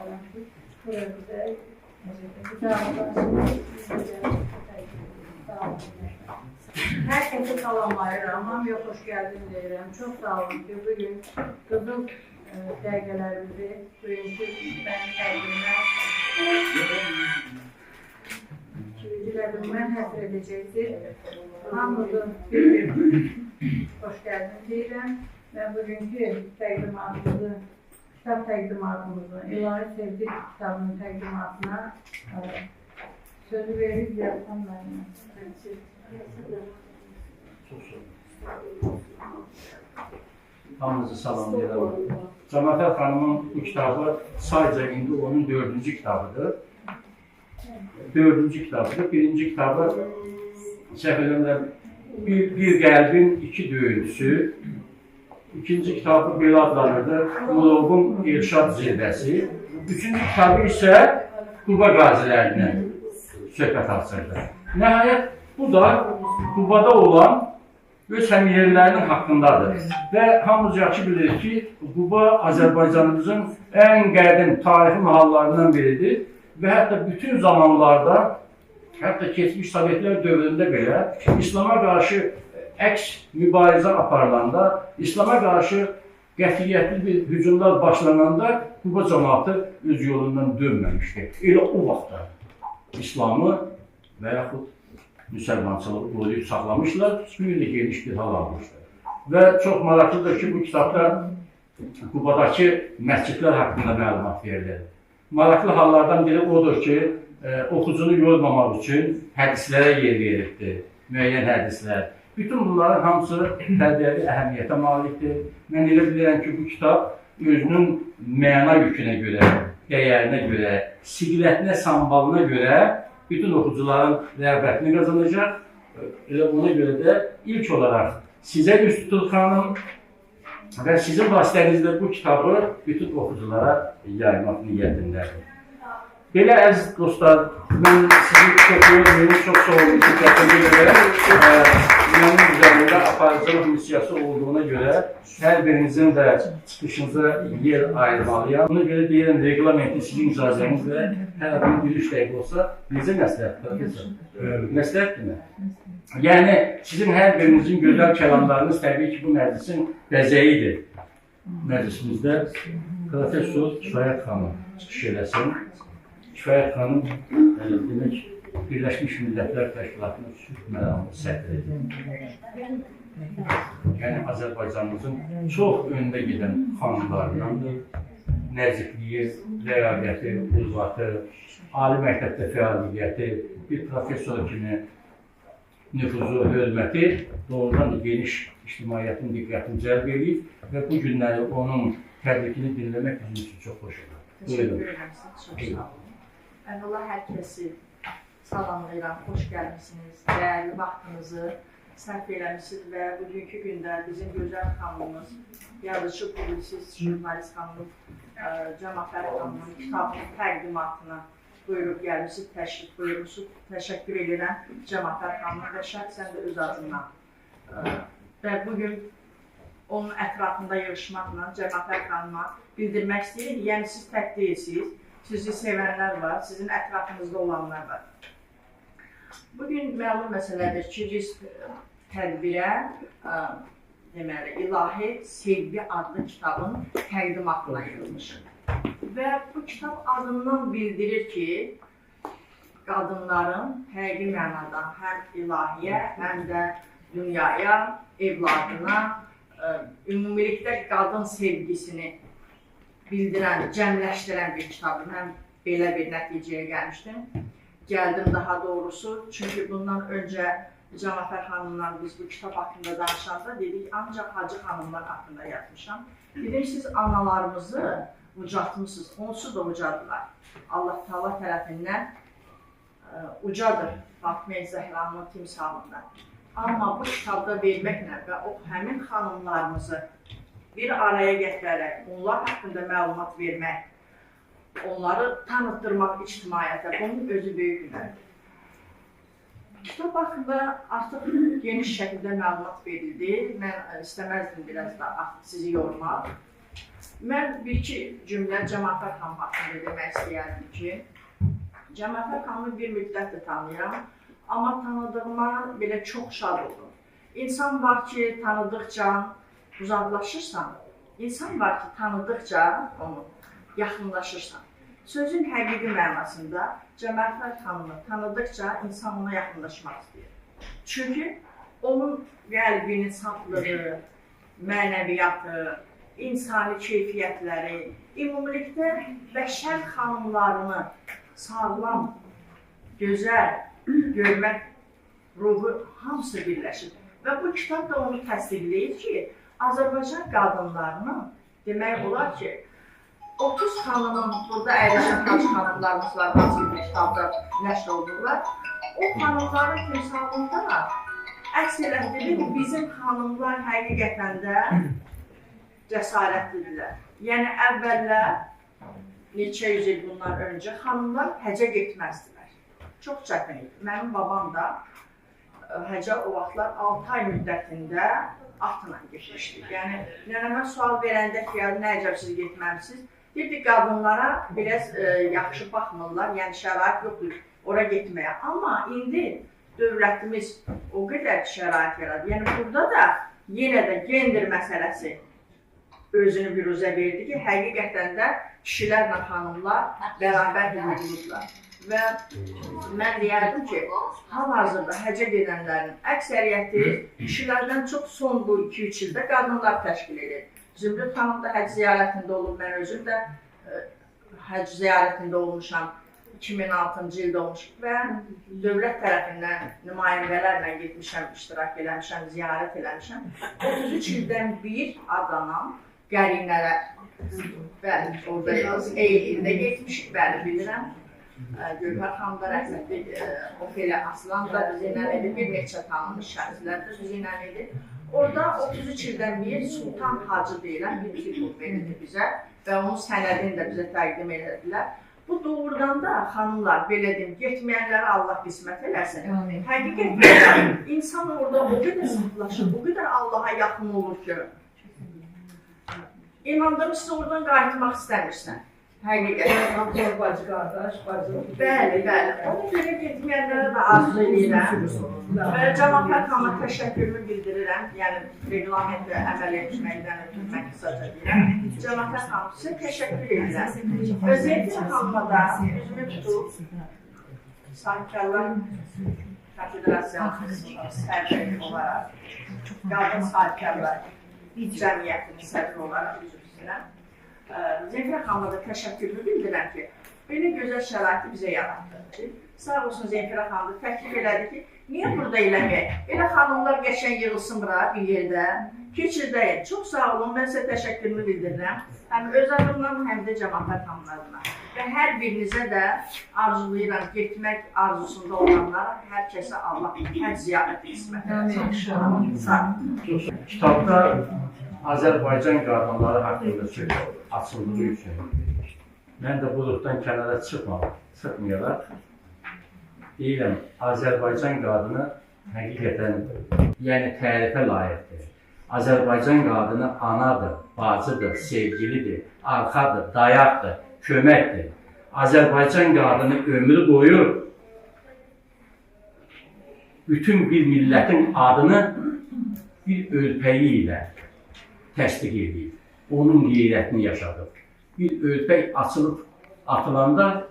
olun ki, buraya güzel olasınız. Sağ olun. Herkese salamlayıram, hamıya xoş gəldin deyirəm. Çox sağ olun ki, bugün qızıl dəqiqələrimizi, bugünkü mənim təqdimimə həsr edəcəksiniz. Hamınızı bir xoş gəldin deyirəm və bugünkü təqdimatımızı, kitab təqdimatımızı, İlahi Sevgi kitabının təqdimatına sözü verib yazsam mənimlə. Hamınızı salamlayıram. Cəmətər xanımın bu kitabı sadəcə indi onun 4-cü kitabıdır. 4-cü kitabıdır. Birinci kitabı səhv edəmlər bir qəlbin iki döyüntüsü. İkinci kitabı belə adlanırdı, Mulovun İrşad Zirvəsi. Üçüncü kitabı isə Quba qazilərindən söhbət açırdı. Nəhayət, bu da Qubada olan öz həmyerlərinin haqqındadır. Və hamımız yaxşı bilir ki, Quba Azərbaycanımızın ən qədim tarixi mahallarından biridir. Və hətta bütün zamanlarda, hətta keçmiş Sovetlər dövründə belə İslama qarşı əks mübarizə aparılanda, İslama qarşı qətiyyətli bir hücumlar başlananda Quba cəmaatı öz yolundan dönməmişdi. Elə o vaxtda İslamı və yaxud müsəlmançılığı qoruyub saxlamışlar, bir də geniş bir hal almışlar. Və çox maraqlıdır ki, bu kitabda Qubadakı məscidlər haqqında məlumat verilir. Maraqlı hallardan biri odur ki, oxucunu yormamaq üçün hədislərə yer verilibdir, müəyyən hədislər. Bütün bunların hamısı tərbiyəvi əhəmiyyətə malikdir. Mən elə bilirəm ki, bu kitab özünün məna yükünə görə, dəyərinə görə, siqilətinə, sambalına görə bütün oxucuların rəğbətini qazanacaq. Elə ona görə də ilk olaraq sizə üst tutulur xanım və sizin vasitənizlə bu kitabı bütün oxuculara yaymaq niyyətindədir. Belə əziz dostlar, mən sizi çox yormayım, çox sağ olun ki, gətirdiyə görə mənim üzərində aparıcılıq missiyası olduğuna görə hər birinizin də çıxışınıza yer ayırmalıyam. Buna görə deyirəm, reglamenti sizin icazənizlə hər adamın bir 3 dəqiqə olsa, necə məsləhətdir? Məsləhətdir mi? Yəni, sizin hər birinizin gözəl kəlamlarınız təbii ki, bu məclisin bəzəyidir. Məclisimizdə Profesor Kifayət xanım çıxış eləsin. Kifayət xanım, demək, Birləşmiş Millətlər Təşkilatının sülh məramlı sədridir. Yəni, Azərbaycanımızın çox öndə gedən xanımlarındandır. Nəzikliyi, rəqabəti, uzvatı, ali məktəbdə fəaliyyəti, bir profesor kimi nüfuzu, hörməti doğrudan da geniş ictimaiyyətin diqqətini cəlb edib və bu günləri onun təbrikini dinləmək bizim üçün çox xoş olur. Teşekkür ederim size, çok sağ olun. Allah hər kəsi salamlayıram, xoş gəlmişsiniz, dəyərli vaxtınızı sərf eləmişsiniz və bugünkü gündə bizim gözəl xanımımız, yazıcı, publisist, jurnalist xanımın, Cəmətər xanımın kitabının təqdimatına buyurub gəlmişsiniz, təşrif buyurmuşsunuz. Təşəkkür edirəm Cəmətər xanımın və şəxsən də öz adından. Və bugün onun ətrafında yarışmaqla Cəmətər xanıma bildirmək istəyirik. Yəni siz tək deyilsiniz, sizi sevənlər var, sizin ətrafınızda olanlar var. Bugün məlum məsələdir ki, biz tədbirə deməli, İlahi Sevgi adlı kitabın təqdimatına yığılmışıq. Və bu kitab adından bildirir ki, qadınların həqiqi mənada həm ilahiyə, həm də dünyaya, evladına, ümumilikdə qadın sevgisini bildirən, cəmləşdirən bir kitabdır. Mən belə bir nəticəyə gəlmişdim. Gəldim daha doğrusu, çünki bundan öncə Cəmətər xanımla biz bu kitab haqqında danışanda dedik, ancaq Hacı xanımlar haqqında yazmışam. Dedim, siz analarımızı ucaltmışsınız, onsuz da ucadılar. Allah Taala tərəfindən ucadır Fatma-i Zəhranın timsalında. Amma bu kitabda verməklə və o həmin xanımlarımızı bir araya gətirərək, onlar haqqında məlumat vermək, onları tanıtdırmaq ictimaiyyətə, bunun özü böyük hünərdir. Kitab haqqında artıq geniş şəkildə məlumat verildi. Mən istəməzdim biraz da sizi yormaq. Mən bir-iki cümlə Cəmafər xanım haqqında demək istəyərdim ki, Cəmafər xanımı bir müddətdir tanıyıram, amma tanıdığıma belə çox şad oldum. İnsan var ki, tanıdıqca uzaqlaşırsan, insan var ki, tanıdıqca onu yaxınlaşırsan. Sözün həqiqi mənasında Cəmafər xanımı tanıdıqca insan ona yaxınlaşmaq istəyir. Çünki onun qəlbinin saflığı, mənəviyyatı, insani keyfiyyətləri, ümumilikdə bəşər xanımlarını sağlam, gözəl görmək ruhu hamısı birləşir. Və bu kitab da onu təsdiqləyir ki, Azərbaycan qadınlarının demək olar ki, 30 xanımın, burada əyləşən kaç xanımlarımız var, hansı bir kitabda nəşr olunurlar, o xanımların timsalında əks elətdirir ki, bizim xanımlar həqiqətən də cəsarətlidirlər. Yəni, əvvəllər, neçə yüz il bundan öncə xanımlar həcə getməzdilər. Çox çətin idi. Mənim babam da həcə o vaxtlar 6 ay müddətində atla getmişdi. Yəni, nənəmə sual verəndə ki, nə əcəb siz getməmişsiniz? Deyirdi, qadınlara biraz yaxşı baxmırlar, yəni şərait yoxdur ora getməyə. Amma indi dövlətimiz o qədər şərait yaradı. Yəni, burada da yenə də gender məsələsi özünü büruzə verdi ki, həqiqətən də kişilərlə xanımlar bərabər hüquqludular. Və mən deyərdim ki, hal-hazırda həcə gedənlərin əksəriyyəti kişilərdən çox son bu 2-3 ildə qadınlar təşkil edir. Zümrüd xanım da həc ziyarətində olub, mən özüm də həc ziyarətində olmuşam, 2006-cı ildə olmuşum və dövlət tərəfindən nümayəndələrlə getmişəm, iştirak eləmişəm, ziyarət eləmişəm. 33 ildən bir adamam, qərinələr, bəli, orada Eylüldə getmişik, bəli, bilirəm. Gülhər xanım da rəhmətli, Ofelia Aslan da bizimlə idi, bir neçə tanınmış şəxslər də bizimlə idi. Orada 33 ildən bir Sultan Hacı deyilən bir titul verildi bizə və onun sənədini də bizə təqdim edildilər. Bu doğrudan da xanımlar, belə deyim, getməyənlərə Allah qismət eləsin. Həqiqətən insan orada o qədər saflaşır, o qədər Allaha yaxın olur ki, inandırım siz oradan qayıtmaq istəmirsən. Həqiqətən. Bacı, qardaş, bacı. Bəli, bəli. Ona görə getməyənlərə də arzu edirəm. Və Cəmafər xanıma təşəkkürümü bildirirəm. Yəni, reglamentlə əməl etməkdən ötürü mən qısaca deyirəm. Cəmafər xanım, sizə təşəkkür edirəm. Özəliklə xanıma da üzümü tutub, Sahibkarlar Konfederasiyasının sərbəli olaraq, qadın sahibkarlar cəmiyyətinin sədri olaraq üzr istəyirəm. Zemfirə xanıma da təşəkkürümü bildirəm ki, belə gözəl şəraiti bizə yaratdı. Sağ olsun Zemfirə xanım da təklif elədi ki, niyə burada eləməyək? Elə xanımlar qəşəng yığılsın bura bir yerdə, keçirdəyək. Çox sağ olun, mən sizə təşəkkürümü bildirirəm. Həm öz adımdan, həm də Cəmafər xanımlarına. Və hər birinizə də arzulayıram, getmək arzusunda olanlara, hər kəsə Allah hər ziyarəti qismət edəcək. Sağ olun. Kitabda Azərbaycan qadınları haqqında söz açıldığı üçün mən də buluqdan kənara çıxmayaraq deyirəm, Azərbaycan qadını həqiqətən tərifə layiqdir. Azərbaycan qadını anadır, bacıdır, sevgilidir, arxadır, dayaqdır, köməkdir. Azərbaycan qadını ömrü boyu bütün bir millətin adını bir örpəyi ilə təsdiq edir. Onun qeyrətini yaşadır. Bir örpək açılıb atılanda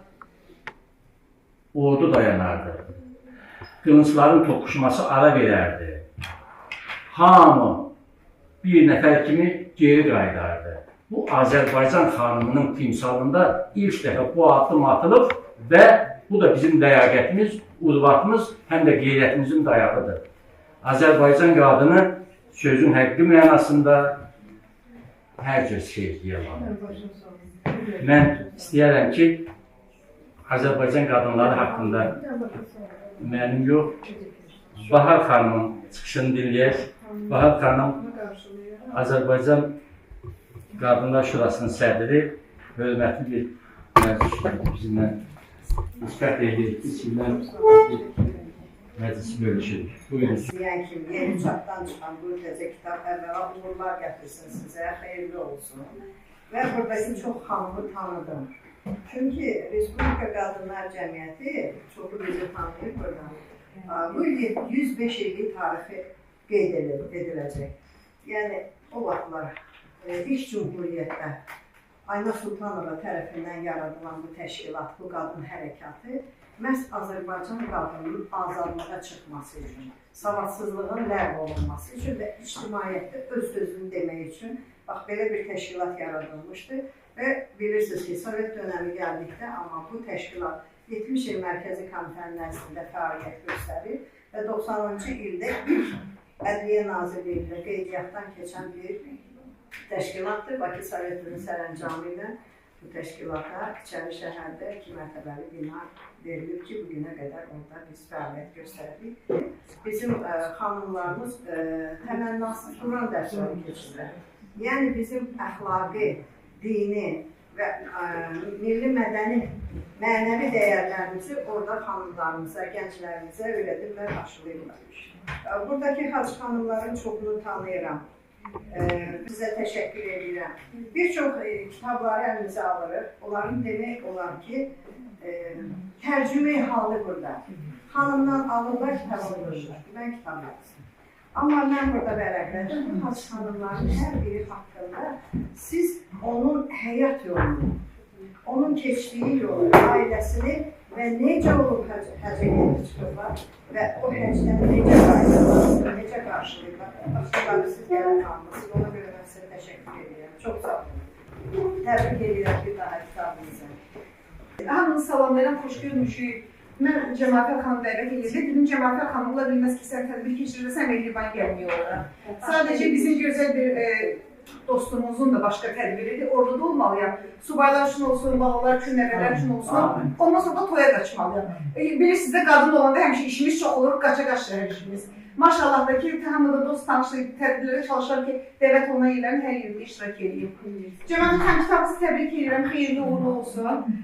ordu dayanardı. Qılıncların toqquşması ara verərdi. Hamı bir nəfər kimi geri qayıdardı. Bu Azərbaycan xanımının timsalında ilk dəfə bu addım atılıb və bu da bizim ləyaqətimiz, urvatımız, həm də qeyrətimizin dayağıdır. Azərbaycan qadını sözün həqiqi mənasında hər cür sevgiyə layiqdir. Mən istəyərəm ki, Azərbaycan qadınları haqqında mənim yox, Bahar xanımın çıxışını dinləyək. Bahar xanım Azərbaycan Qadınlar Şurasının sədri, hörmətli bir məclis bizimlə diqqət edirik, içindən məclisi bölüşürük. Buyurun. Deyən kimi, yeni çapdan çıxan bu təzə kitab əvvəla uğurlar gətirsin sizə, xeyirli olsun. və buradakı çox xanımı tanıdım. Çünki Respublika Qadınlar Cəmiyyəti çoxu bizi tanıyır buradan. Bu il 105 illik tarixi qeyd ediləcək. Yəni, o vaxtlar ilk Cumhuriyyətdə Ayna Sultanova tərəfindən yaradılan bu təşkilat, bu qadın hərəkatı məhz Azərbaycan qadınının azadlığa çıxması üçün, savadsızlığın ləğv olunması üçün və ictimaiyyətdə öz sözünü demək üçün bax, belə bir təşkilat yaradılmışdı və bilirsiniz ki, Sovet dönəmi gəldikdə, amma bu təşkilat 70 il Mərkəzi Komitənin nəzdində fəaliyyət göstərir və 90-cı ildə ilk Ədliyyə Nazirliyində qeydiyyatdan keçən bir təşkilatdır. Bakı Sovetinin sərəncamı ilə bu təşkilata İçəri şəhərdə 2 mərtəbəli bina verilib ki, bugünə qədər orada biz fəaliyyət göstərdik. Bizim xanımlarımız təmənnasız Quran dərsləri keçirlər. Yəni bizim əxlaqi, dini və milli mədəni, mənəvi dəyərlərimizi orada xanımlarımıza, gənclərimizə öyrədirlər, aşılayırlar. Buradakı hacı xanımların çoxunu tanıyıram. Sizə təşəkkür edirəm. Bir çox kitabları əlimizə alırıq. Onların demək olar ki, tərcümə halı burada. Xanımdan alırlar, kitab alırlar. Mən kitab yazdım. Amma mən burada vərəqlədim. Bu hacı xanımların hər biri haqqında siz onun həyat yolunu, onun keçdiyi yolu, ailəsini və necə olub həcə gedib çıxırlar və o həcdən necə qayıdırlar, necə qarşılayırlar. Başqaları siz gələn qalmasın, ona görə mən sizə təşəkkür edirəm. Çox sağ olun. Təbrik edirəm bir daha kitabınızı. Hamınızı salamlayıram, xoş görmüşük. Mən Cəmafər xanım dəvət edirdim. Dedim Cəmafər xanım ola bilməz ki, sən tədbir keçirirsən, Mehriban gəlmiyor orada. Sadəcə bizim gözəl bir dostumuzun da başqa tədbiridir. Orada da olmalıyam. Subaylar üçün olsun, balalar üçün, nəvələr üçün olsun. Ondan sonra da toya qaçmalıyam. Bilirsiniz də, qadın olanda həmişə işimiz çox olur, qaça-qaça hər işimiz. Maşallah da ki, hamıda dost tanışlayıb tədbirlərə çalışar ki, dəvət olunan yerlərin hər yerində iştirak edeyim. Cəmafər xanım, kitabınızı təbrik edirəm, xeyirli uğurlu olsun.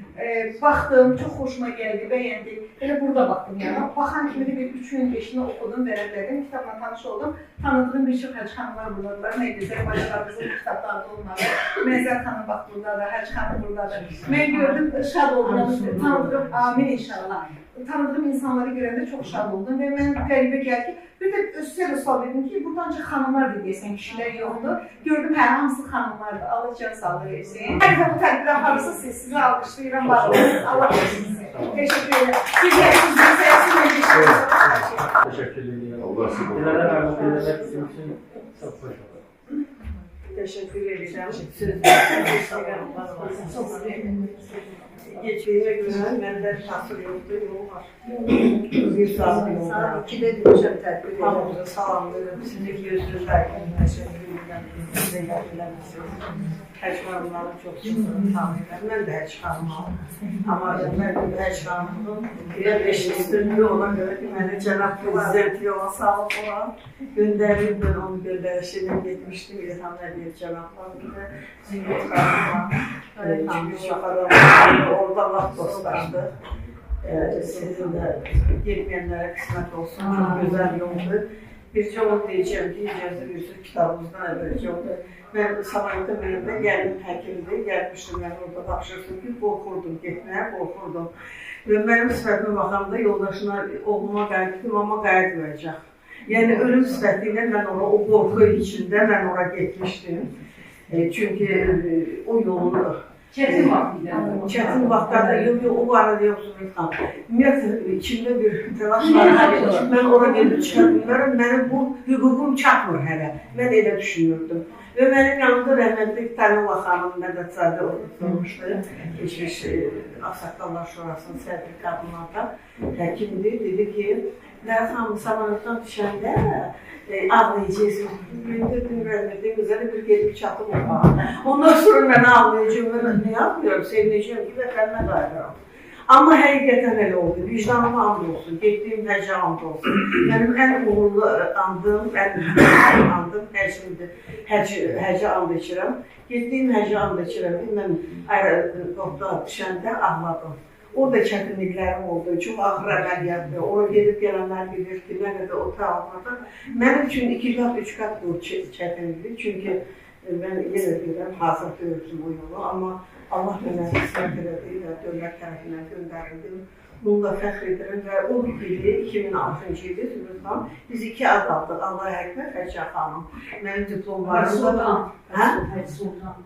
Baxdım, çox xoşuma gəldi, bəyəndim. Elə burada baxdım yəni. Baxan kimi də bir 3 gün, 5 gün oxudum, vərəqlədim, kitabla tanış oldum. Tanıdığım bir çox həcc xanımlar buradadılar. Nə gözəl bacılarımızın kitablarda olmalı. Məzər xanım bax buradadır, həcc xanım buradadır. Mən gördüm, şad oldum, tanıdığım, amin inşallah. Tanıdığım insanları görəndə çox şad oldum və mən qəribə gəldi ki, bir də özünə də sual verdim ki, buradan ancaq xanımlardır deyəsən, kişilər yoxdur. Gördüm, hər hamısı xanımlardır, Allah can sağlığı versin. Hər dəfə bu tədbir aparırsınız, sizi alqışlayıram, var olun, Allah versin sizi. Teşekkür ederim. Siz gəlirsiniz, səyəsiniz, Teşekkür ederim. Allah sizi Dilara Hanım, dinlemek bizim için çok hoş oldu. Teşekkür ederim. Sözleriniz geçtiğime göre benden tasvir yoktu, yol var. Bir saat yolda. Saat 2'de düşen tedbir ederim. Salamlıyorum. Sizi gözlülerken teşekkür ederim. Size geldilermişsiniz. Həcc xanımların çoxsunu tanıyırlar. Mən də həcc xanımam. Amma mən də həcc xanımım. Bir eşitdirdi ona görə ki, məni Cənab Prezident yola salıb ona. Göndərdim, mən onun göndərişinə getmişdim. İlham Əliyev cənablarında. Zingət xanımla. Çünki çox adam orada vaxt dostlaşdı. Sizin də getməyənlərə qismət olsun. Çox gözəl yoldur. Bir çox deyəcəm ki, icazə verirsiniz kitabımızdan əvvəlcə oldu. Mən Samayda mənimdə gəldim həkimdir, gəlmişdim mən orada tapşırsın ki, qorxurdum, getməyə qorxurdum. Və mənim sifətimə baxanda yoldaşına, oğluma qayıtdım, amma qayıtmayacaq. Yəni, ölüm sifəti ilə mən ona, o qorxu içində mən ora getmişdim. Çünki o yolunu... Çətin vaxtıydı. Çətin vaxtlarda, yox, o barədə yoxsun İlhan. Ümumiyyətlə, içimdə bir təlaş var. Mən ora gedib çıxa bilmərəm, mənim bu hüququm çatmır hələ. Mən elə düşünürdüm. Və mənim yanımda rəhmətli Talila xanım Mədədzadə olmuşdu. Keçmiş Ağsaqqallar Şurasının sədri qadınlardan həkimdir. Dedi ki, Ləyət xanım samanlıqdan düşəndə ağlayacaqsın. Gündür, rəhmətli qızarı bir gedib çatıb ola. Ondan sonra mən ağlayacağım, mən nə yapmıyorum, sevinəcəyim ki, vətənimə qayıdıram. Amma həqiqətən elə oldu, vicdanıma and olsun, getdiyim həcə and olsun. Mənim ən uğurlu andım, ən uğurlu andım həcimdir. Həcə and içirəm. Getdiyim həcə and içirəm ki, mən aeroportda düşəndə ağladım. Orada çətinliklərim oldu, çox ağır əməliyyatdır. Oraya gedib gələnlər bilir ki, nə qədər o təvaxlarda. Mənim üçün 2 qat, 3 qat bu çətinlikdir. Çünki mən yenə deyirəm, hazır deyilsin o yolu, amma Allah mənə qismət elədi və dövlət tərəfindən göndərildim. Bununla fəxr edirəm və o ili 2006-cı ildə Zümrüdxan biz 2 ad aldıq. Allah Əkbər Xədicə xanım. Mənim diplomlarımda da... Hacı Sultan.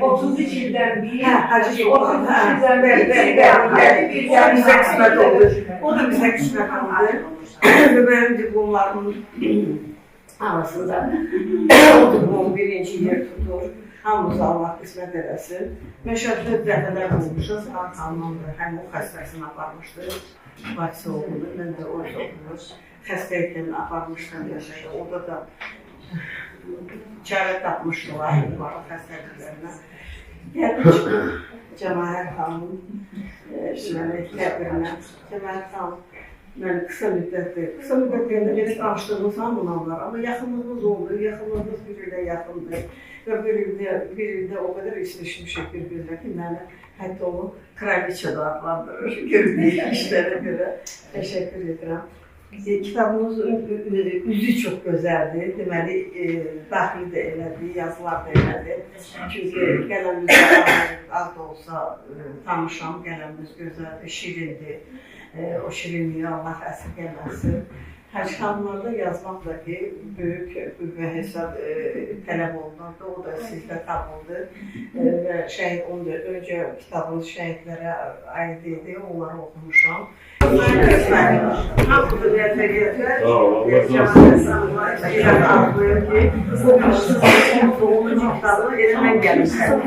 33 ildən bir. Hacı Sultan. O da bizə qismət oldu. Mənim diplomlarımın arasında o diplom birinci yer tutur. Hamımıza Allah qismət eləsin. Məşəqqətli dəfələr olmuşuz. Xanımın həm o xəstəsini aparmışdı. Bacısı oğlunu, mən də orada oxumuş. Xəstəliklərini aparmışdım yaşaya. Orada da çərə tapmışdılar yuvarlıq xəstəliklərinə. Gəldim çıxdım Cəmahər xanımın qəbrinə. Cəmahər xanım mən qısa müddətlərində gedib danışdığımız hamılar, amma yaxınlığımız oldu, yaxınlığımız bir-birlə yaxındır. Və bir ildə o qədər islişmişik bir-birlə ki, məni hətta onu kraliçə də adlandırır, gördüyü işlərə görə. Təşəkkür edirəm. Kitabımızın üzü çox gözəldir, deməli, daxil də elədi, yazılar da elədi. Çünki qələmimizdə az da olsa tanışam, qələmimiz gözəldir, şirindir. O şirinliyi Allah əsirgəməsin. Hacı xanımlarda yazmaq da ki, böyük və hesab tələb olunurdu, o da sizdə tapıldı. Və şəhid ondan öncə kitabımız şəhidlərə aid idi, onları oxumuşam. Hamı da nəfəriyyətlər, Cəmahər ağlıyor ki, bu doğuluncu kitabını elə mən gəlmişəm.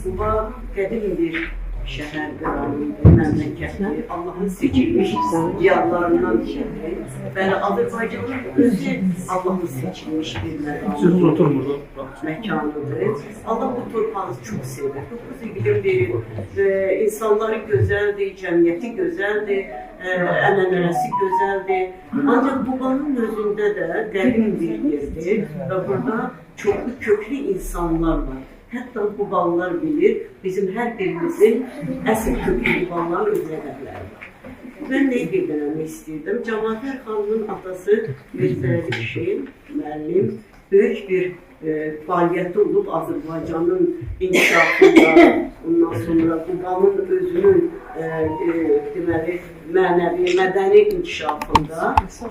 Quba qədim bir şəhərdə, məmləkətdir, Allahın seçilmiş diyarlarından şəhəri. Bəli, Azərbaycanın özü Allahın seçilmiş bir məkanıdır. Allah bu torpağı çox sevir. 9 ildir verir. İnsanları gözəldir, cəmiyyəti gözəldir, ənənəsi gözəldir. Ancaq Qubanın özündə də qədim bir yerdir və burada çoxlu köklü insanlar var. Hətta Qubanlar bilir, bizim hər birimizin əsl köklü Qubanların öz rəqəbləri var. Mən nəyi bildirmək istəyirdim? Cəmahər xanımın atası Mirzəli kişi, müəllim, böyük bir fəaliyyəti olub Azərbaycanın inkişafında, ondan sonra Qubanın özünün deməli, mənəvi, mədəni inkişafında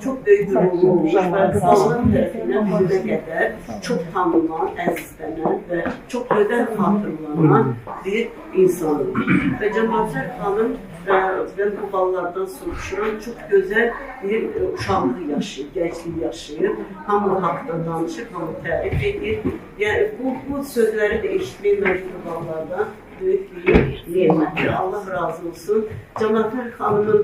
çox böyük bir rol olmuş və Qubanın tərəfindən bizə qədər çox tanınan, əzizlənən və çox gözəl xatırlanan bir insandır. Və Cəmahər xanım ben Qubanlardan soruşuram, çox gözəl bir uşaqlıq yaşayır, gənclik yaşayır, hamı haqqında danışır, hamı tərif edir. Yəni bu sözləri də eşitmək məcbur Qubanlardan böyük bir nemətdir. Allah razı olsun. Cəmahər xanımın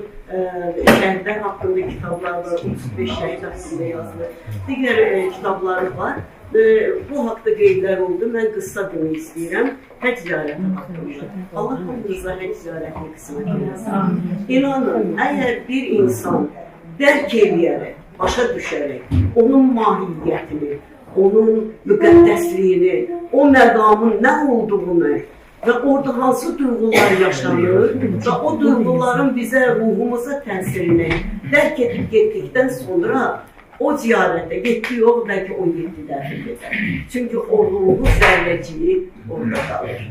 şəhidlər haqqında kitabları var, 35 şəhid haqqında yazılır. Digər kitabları var. Bu haqda qeydlər oldu. Mən qısa demək istəyirəm. Həc ziyarəti haqqında. Allah hamımıza həc ziyarətini qismət eləsin. İnanın, əgər bir insan dərk eləyərək, başa düşərək, onun mahiyyətini, onun müqəddəsliyini, o məqamın nə olduğunu və orada hansı duyğular yaşanır və o duyğuların bizə, ruhumuza təsirini dərk edib getdikdən sonra o ziyarətə 7 yox, bəlkə 17 dəfə gedər. Çünki o ruhu zərrəciyi orada qalır.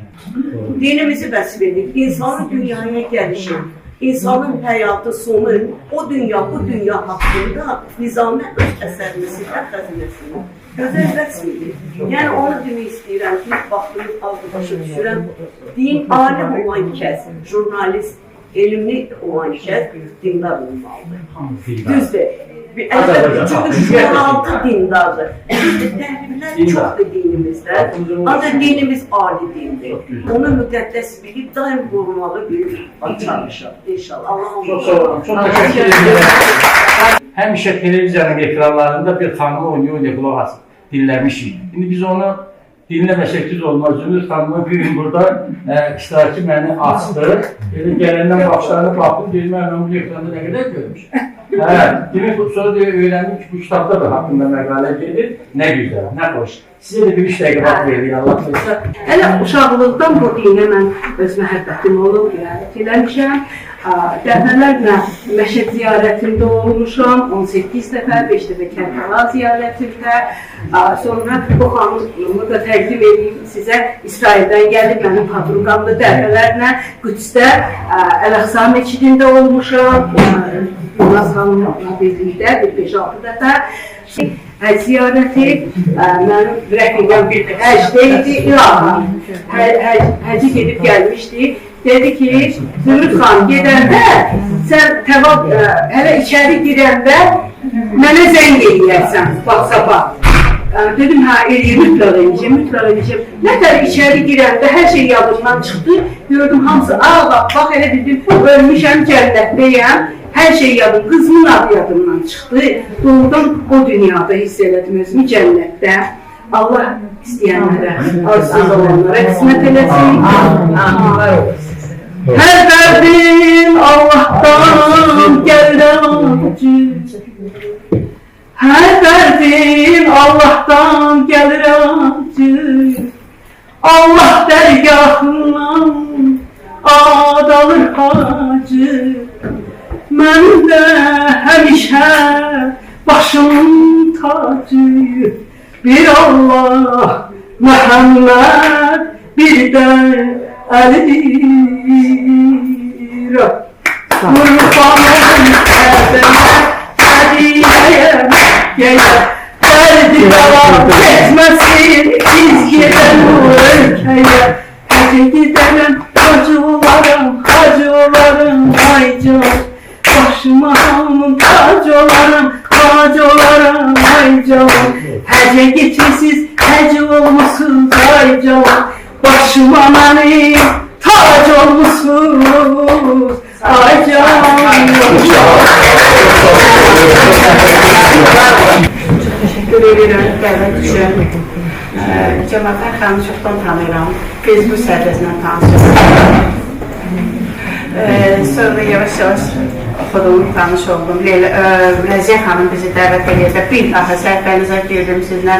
Dinimizi vəsf edik, insanın dünyaya gəlişi, insanın həyatı sonu, o dünya, bu dünya haqqında Nizami öz əsərimizdə xəzinəsini gözəl vəsf edir. Yəni onu demək istəyirəm ki, vaxtımız azı başa düşürəm. Din alim olan kəs, jurnalist, elmli olan kəs dindar olmalıdır. Düzdür. Çünki şuuraltı dindardır. Təhlillər çoxdur dinimizdə. Ancaq dinimiz ali dindir. Onu müqəddəs bilib daim qorumalı bir çalışır. İnşallah. Allah Çox təşəkkür edirəm. Həmişə televiziyanın ekranlarında bir xanımı oynaya qulaq asıb dinləmişik. İndi biz onu dinləməsək düz olmaz. Zümrüd xanımı bir gün burada iştirakçı məni açdı. Gələndən başlarına baxdım, dedim, mən bu ekranda nə qədər görmüşəm. Demək, sonra öyrəndim ki, bu kitabda da haqqında məqalə gedir. Nə güzel, nə xoş. Sizə də bir 3 dəqiqə vaxt verdik, Allah bilirsə. Elə uşaqlıqdan bu dinə mən öz məhəbbətim olub, rəayət eləmişəm. Dəfələrlə Məşəd ziyarətində olmuşam, 18 dəfə, 5 dəfə Kərbəla ziyarətində. Sonra bu xanımı da təqdim edeyim sizə. İsraildən gəlib, mənim padruqamda dəfələrlə Qüdsdə Əl-Əqsa meçidində olmuşam. Yılmaz xanımla birlikdə 5-6 dəfə. Həc ziyarəti mənim rəfiqəm həcdə idi, İlaha. Həcə gedib gəlmişdi. Dedi ki, Zümrüd xanım gedəndə, sən təvab, hələ içəri girəndə mənə zəng eləyərsən, WhatsApp-a. Dedim, hə, mütləq eləyəcəm. Nətər içəri girəndə hər şey yadımdan çıxdı. Gördüm, hamısı, bax, elə dedim, ölmüşəm, cənnətdəyəm. Hər şey yadım, qızımın adı yadımdan çıxdı. Doğrudan o dünyada hiss elədim özümü cənnətdə. Allah istəyənlərə, arzusuz olanlara qismət eləsin. Hər dərdin Allah'tan gəlir acı. Hər dərdin Allah'tan gəlir acı. Allah dərgahından ad alır hacı. Mən də həmişə başım tacı. Bir Allah, Muhammed, bir de Ali'dir. Kurbanım Erdem'e, Hadiye'ye, derdi devam etmesin, biz giden bu ülkeye. Hacı gidelim, hacı olarım, ay can. Başıma tac olarım, ay can. Həcə geçmişsiz, həcə olmuşsunuz, ay can. Başıma mənim tac olmuşsunuz, ay can. Çok teşekkür ederim, dəvət üçün. Cəmaət xanımı çoxdan tanıyıram, Facebook səhifəsindən tanışıram. Sonra yavaş-yavaş oxudum, tanış oldum. Rəziyə xanım bizi dəvət edirdi. Bir daha səhifənizə girdim, sizlə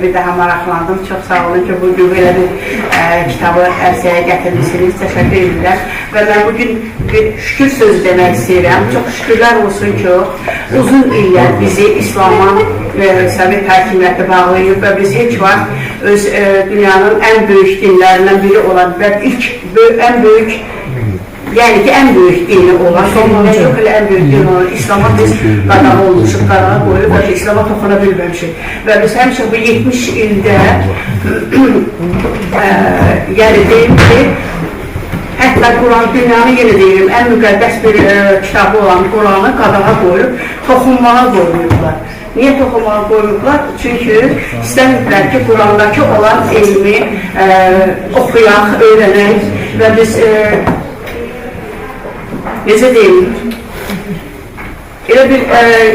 bir daha maraqlandım. Çox sağ olun ki, bugün belə bir kitabı ərsəyə gətirmişsiniz. Təşəkkür edirəm. Və mən bugün bir şükür sözü demək istəyirəm. Çox şükürlər olsun ki, uzun illər bizi İslam'a Sovet hakimiyyəti bağlayıb və biz heç vaxt öz dünyanın ən böyük dinlərindən biri olan və ən böyük yəni ki, ən böyük dini olan, sonunda yox elə ən böyük dini olan İslam'a biz qadağa olmuşuq, qadağa qoyub və İslam'a toxuna bilməmişik. Və biz həmişə bu 70 ildə yəni deyim ki, hətta Quran, dünyanı yenə deyirəm, ən müqəddəs bir kitabı olan Quranı qadağa qoyub, toxunmağa qoyuyublar. Niyə toxunmağa qoyublar? Çünki istəmirlər ki, Qurandakı olan elmi oxuyaq, öyrənək və biz necə deyim, elə bir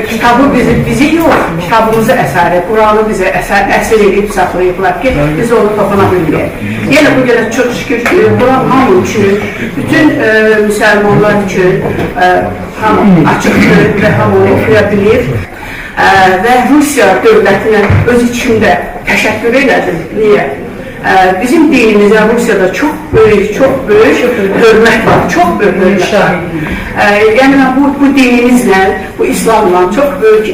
kitabı bizi yox, kitabımızı əsəri, Quranı bizə əsir edib saxlayıblar ki, biz onu toxuna bilməyək. Yəni, bu qədər çox şükür ki, Quran hamı üçün, bütün müsəlmanlar üçün açıqdır və hamı oxuya bilir. Və Rusiya dövlətinə öz içində təşəkkür elədim. Niyə? Bizim dinimizə Rusiyada çox böyük hörmət var, çox böyük hörmət var. Yəni bu dinimizlə, bu İslamla çox böyük,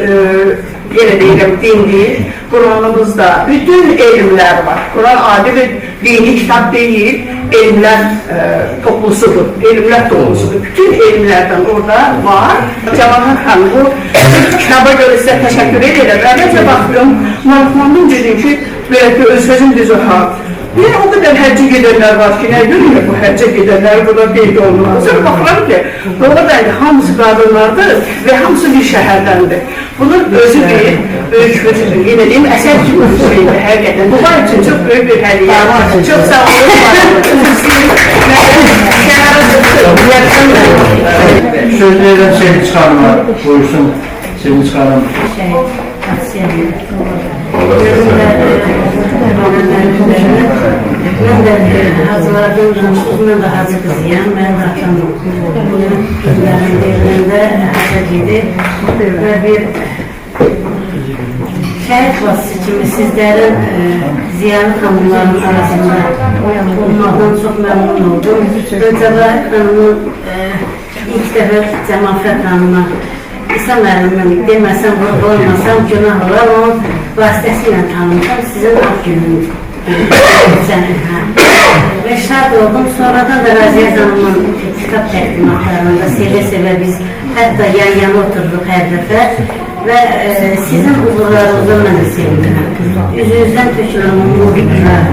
yenə deyirəm, dindir. Quranımızda bütün elmlər var. Quran adi bir dini kitab deyil, elmlər toplusudur, Bütün elmlərdən orada var. Cəmaət xanım, bu kitaba görə sizə təşəkkür edirəm. Əvvəlcə baxıyorum, maraqlandım dedim ki, belə ki, öz sözüm düz oxar. Niyə o qədər həccə gedənlər var ki, nə görürlər bu həccə gedənlər burada qeyd olunur? Sonra baxıram ki, orada hamısı qadınlardır və hamısı bir şəhərdəndir. Bunun özü bir böyük bir, yenə deyim, əsər kimi bir şeydir, həqiqətən. Bu var üçün çox böyük bir hədiyyə. Çox sağ olun. Sözlerden seni çıkarma, buyursun, seni çıkarma. Ben de hazırladığım uzun da hazır kızıyım. Ben zaten devrimde hazır idi. Ve bir şehit vasıfı kimi sizlerin ziyaret hanımların arasında olmaktan çok memnun oldum. Recep Hanım'ın ilk dəfə Cəmafət xanıma İsa müəllimə deməsəm, burada olmasam günah olar, onun vasitəsilə tanımışam, sizin ad gününüz. Və şad oldum, sonradan da Raziyə xanımın kitab təqdimatlarında sevə-sevə biz hətta yan-yana oturduq hər dəfə və sizin uğurlarınızdan mən də sevindirəm. Üzünüzdən tökülən umudlar.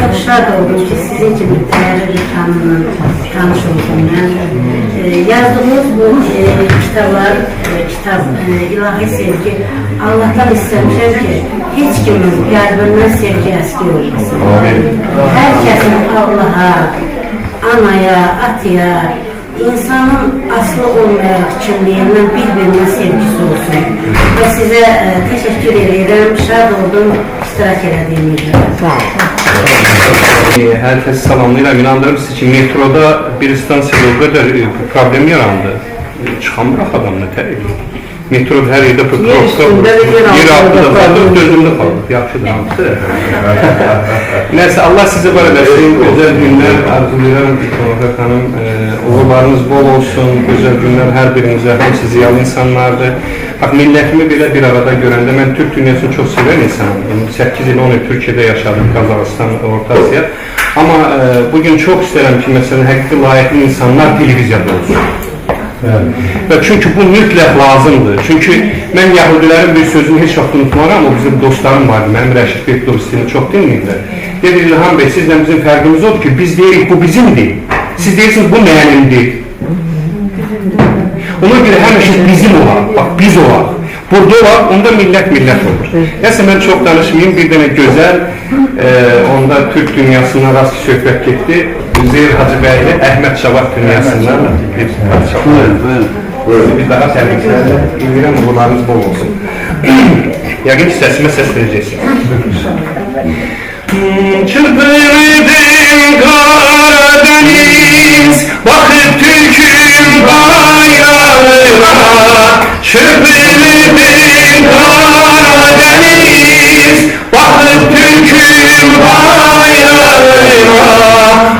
Çox şad oldum ki, sizin kimi dəyərli bir xanımla tanış oldum mən. Yazdığınız bu kitablar, İlahi Sevgi, Allah'tan istəmişəm ki, heç kimin qəlbindən sevgi əski olmasın. Hər kəsin Allaha, anaya, ataya, insanın aslı olmayan kimliyindən bir-birine sevgisi olsun. Və sizə təşəkkür edirəm, şad oldum, iştirak edədiyimizdə. Herkesi salamlayıram. İnandırım sizi ki, metroda bir stansiyada o kadar problem yarandı. Çıxamıraq adamla təbii. Metroda hər yerdə pıkrovka, yer altında qalır, dördümdə qalır. Yaxşıdır hamısı. Neyse, Allah sizi var eləsin, gözəl günlər arzulayıram. Cəmafət xanım, uğurlarınız bol olsun, gözəl günlər hər birinizə, hamısı ziyalı insanlardır. Bak, millətimi belə bir arada görəndə, mən Türk dünyasını çox sevən insanım. 8 il 10 il Türkiye'de yaşadım, Qazaxıstan, Orta Asiya. Ama bugün çok isterim ki, mesela həqiqi layiqli insanlar televiziyada olsun. Və çünkü bu mütləq lazımdır. Çünkü mən Yahudilərin bir sözünü heç vaxt unutmaram, o bizim dostlarım vardı, mənim Rəşid Bekdov istəyini çox dinləyirlər. Dedi, İlhan Bey, sizlə bizim fərqimiz odur ki, biz deyirik, bu bizimdir. Siz deyirsiniz, bu mənimdir. Ona göre həmişə bizim olaq, bak biz olaq. Burada olaq, onda millət olur. Neyse, ben çok danışmayayım, bir dənə gözəl, onda Türk dünyasından rast söhbət getdi. Üzeyir Hacıbəyli, Əhməd Şabat dünyasından bir daha sərgislərlə ümürəm, uğurlarınız bol olsun. Yəqin ki, səsimə səs verəcəksiniz. Çırpınırdım Karadeniz, bakıp Türk'ün bayrağına. Çırpınırdım Karadeniz, bakıp Türk'ün bayrağına.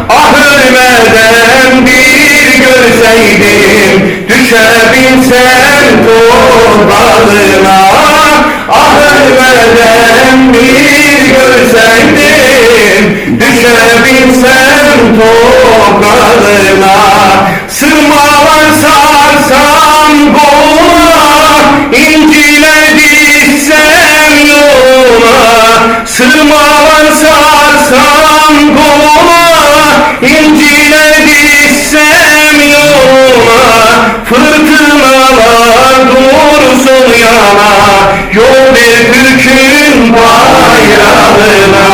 Ah ölmeden bir görseydim, düşebilsem toprağına. Ah ölmeden bir görseydim, düşebilsem toprağına. Sırmalar sarsam koluna, inciler dizsem yoluna. Sırmalar sarsam koluna, inciler dizsem yoluna. Fırtınalar dursun yana, yol ver Türk'ün bayrağına.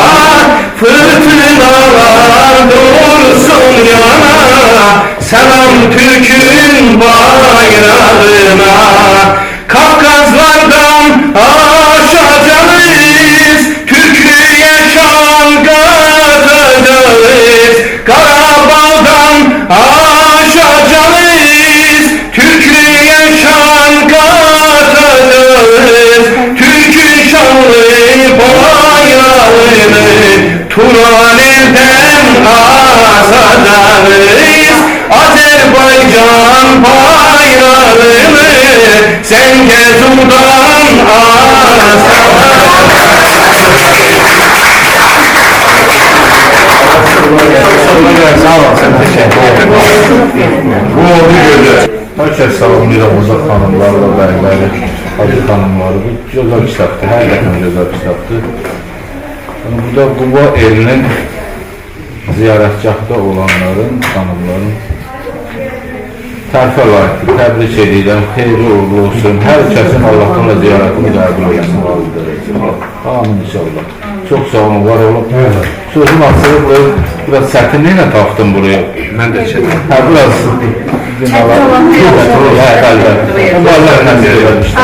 Fırtınalar dursun yana, selam Türk'ün bayrağına. Kafkaslardan aşacağız, Türk'üye şan katacağız. Karabağ'dan aşacağız, Türk'üye şan katacağız. Türk'ün şanlı bayrağını Turan elden asacağız. Azerbaycan bayrağını Zengezur'dan asacağız. Sağ olasın, teşekkür ederim. Bu oldu gördü. Herkes salamlayıram burada hanımlarla, bəyləri, hacı hanımları. Bu gözəl kitabdır, həqiqətən gözəl kitabdır. Burada Quba elinin ziyarətgahda olanların, hanımların tərfə layiqdir, təbrik edirəm, xeyri uğurlu olsun, hər kəsin Allah'tan ziyarətini qəbul olsun. Amin inşallah. Çok sağ olun, var olun. Sözüm açığı buraya biraz çətinliklə taxdım buraya. Mən də çətin. Biraz binalar. Onlarla söyləmişdir.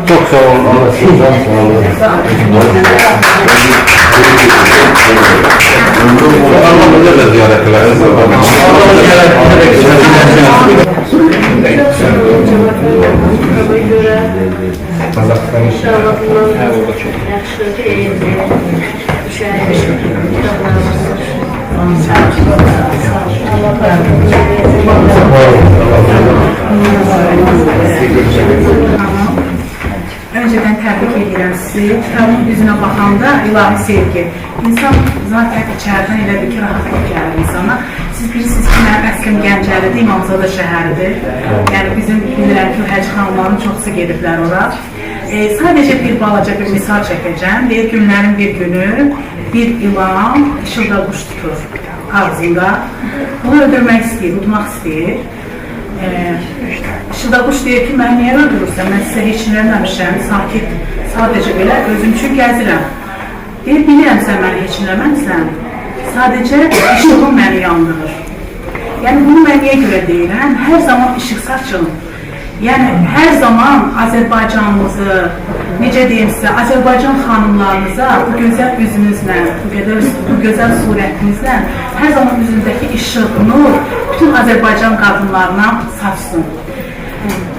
Çok sağ olun, Allah sizden sağ olun. Allah'ımıza da ziyaret ederiz. İnşallah bundan yaxşı Allah Önceden təbrik edirəm sizi. Kitabın üzünə baxanda ilahi sevgi. İnsan zaten içərdən elə bir ki, rahatlıq gəlir insana. Siz bilirsiniz ki, mənim əslim Gəncəlidir, İmamzadə şəhəridir. Yəni bizim bilirəm ki, Həcc xanımların çoxsu gediblər ora. Sadəcə bir balaca bir misal çəkəcəm. Deyək, günlərin bir günü bir ilan işılda quş tutur ağzında. Bunu öldürmək istəyir, tutmaq istəyir. Işılda quş deyir ki, mən niyə öldürürsən? Mən sizə heç eləməmişəm, sakit, sadəcə belə özüm üçün gəzirəm. Deyir, bilirəm sən məni heç eləməmsən, sadəcə işığım məni yandırır. Yəni, bunu mən niyə görə deyirəm? Hər zaman işıq saçın. Yəni, hər zaman Azərbaycanımızı, necə deyim sizə, Azərbaycan xanımlarımıza bu gözəl üzünüzlə, bu gözəl surətinizlə hər zaman üzündəki işıq, nur bütün Azərbaycan qadınlarına saçsın.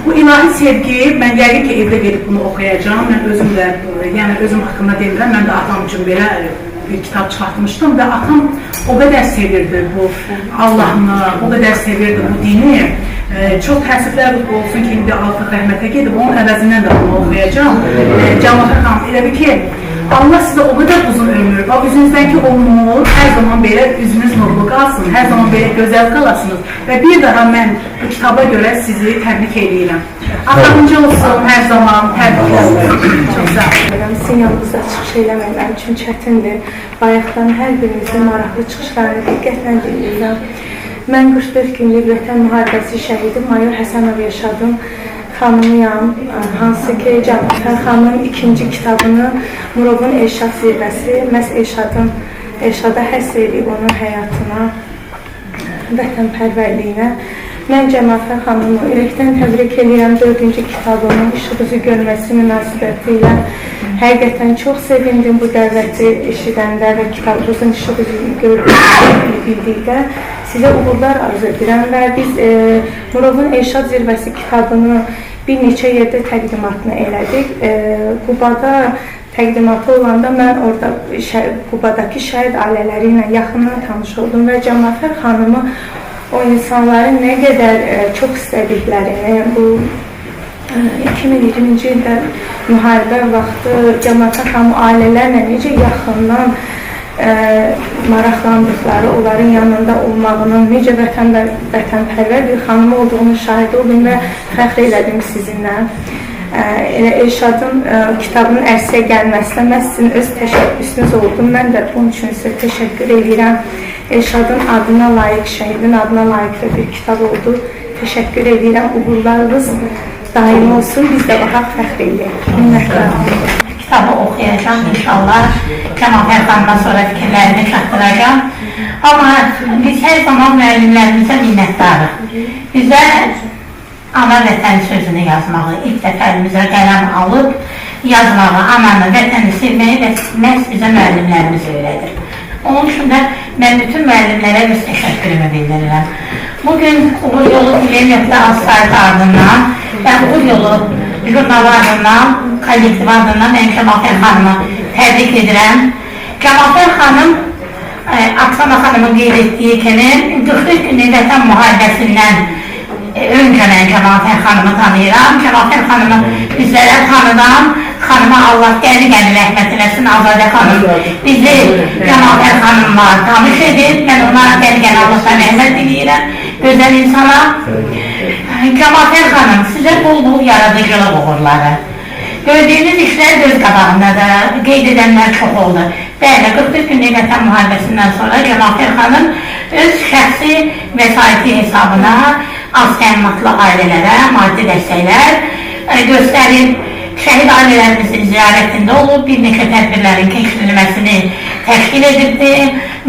Bu ilahi sevgi, mən yəqin ki, evdə gedib bunu oxuyacağım. Mən özüm də, yəni özüm haqqında demirəm, mən də atam üçün belə bir kitab çıxartmışdım və atam o qədər sevirdi bu Allahını, o qədər sevirdi bu dini. Çox təəssüflər olsun ki, indi artıq rəhmətə gedib, onun əvəzindən də bunu oxuyacağım. Cəmaət xanım, elə bir ki, Allah sizə o qədər uzun ömür, o üzünüzdəki o nur hər zaman belə üzünüz nurlu qalsın, hər zaman belə gözəl qalasınız və bir daha mən bu kitaba görə sizi təbrik edirəm. Atamıncı olsun, hər zaman təbrik olsun. Çox sağ olun. Sizin yanınızda çıxış eləmək mənim üçün çətindir. Bayaqdan hər birinizin maraqlı çıxışlarını diqqətlə dinləyirəm. Mən 44 günlük Vətən müharibəsi şəhidi Mayor Həsənov Yaşadım xanımıyam, hansı ki Cəfər xanımın ikinci kitabını Murovun Elşad zirvəsi, məhz Elşada həsr edib onun həyatına, vətənpərvərliyinə. Mən Cəfər xanımı ürəkdən təbrik edirəm 4-cü kitabının işıq üzü görməsi münasibəti ilə. Həqiqətən çox sevindim bu dəvəti eşidəndə və kitabımızın işıq üzü bildikdə. Sizə uğurlar arzu edirəm və biz Murovun Elşad zirvəsi kitabını bir neçə yerdə təqdimatını elədik. Qubada təqdimatı olanda mən orada Qubadakı şəhid ailələri ilə yaxından tanış oldum və Cəfər xanımı o insanların nə qədər çox istədiklərini, bu 2020-ci ildə müharibə vaxtı Cəfər xanım ailələrlə necə yaxından maraqlandıqları, onların yanında olmağının, necə vətənpərvər bir xanım olduğunu şahid oldum və fəxr elədim sizinlə. Elşadın kitabının ərsəyə gəlməsinə mən sizin öz təşəbbüsünüz oldum. Mən də bunun üçün sizə təşəkkür edirəm. Elşadın adına layiq, şəhidin adına layiq bir kitab oldu. Təşəkkür edirəm. Uğurlarınız daim olsun. Biz də baxaq fəxr edirik. Minnətdarım. Kitabı oxuyacağım inşallah. Cəfər xanıma sonra fikirlərini çatdıracağım. Amma biz hər zaman müəllimlərimizə minnətdarıq. Bizə ana vətən sözünü yazmağı, ilk dəfə əlimizə qələm alıb yazmağı, ananı, vətəni sevməyi və məhz bizə müəllimlərimiz öyrədir. Onun üçün də mən bütün müəllimlərə öz təşəkkürümü bildirirəm. Bugün Uğur Yolu Bilim-Yokta Asayt ardından və Uğur Yolu jurnalı adından, kollektiv adından mən Cəfər xanımı təbrik edirəm. Cəfər xanım, Aksana xanımın qeyd etdiyi kimi 44 günlük vətən müharibəsindən öncə mən Cəfər xanımı tanıyıram. Cəfər xanımı bizlərə tanıdan, xanıma Allah qəli-qəli rəhmət eləsin, Azadə xanım bizi Cəfər xanımla tanış edib. Mən ona qəli-qəli Allah'tan rəhmət diləyirəm, gözəl insana. Cəfər xanım, sizə bol-bol yaradıcılıq uğurları. Gördüyünüz işlər göz qabağında da qeyd edənlər çox oldu. Bəli, 44 günlük vətən müharibəsindən sonra Cəfər xanım öz şəxsi vəsaiti hesabına az təminatlı ailələrə maddi dəstəklər göstərib, şəhid ailələrimizin ziyarətində olub, bir neçə tədbirlərin keçirilməsini təşkil edibdi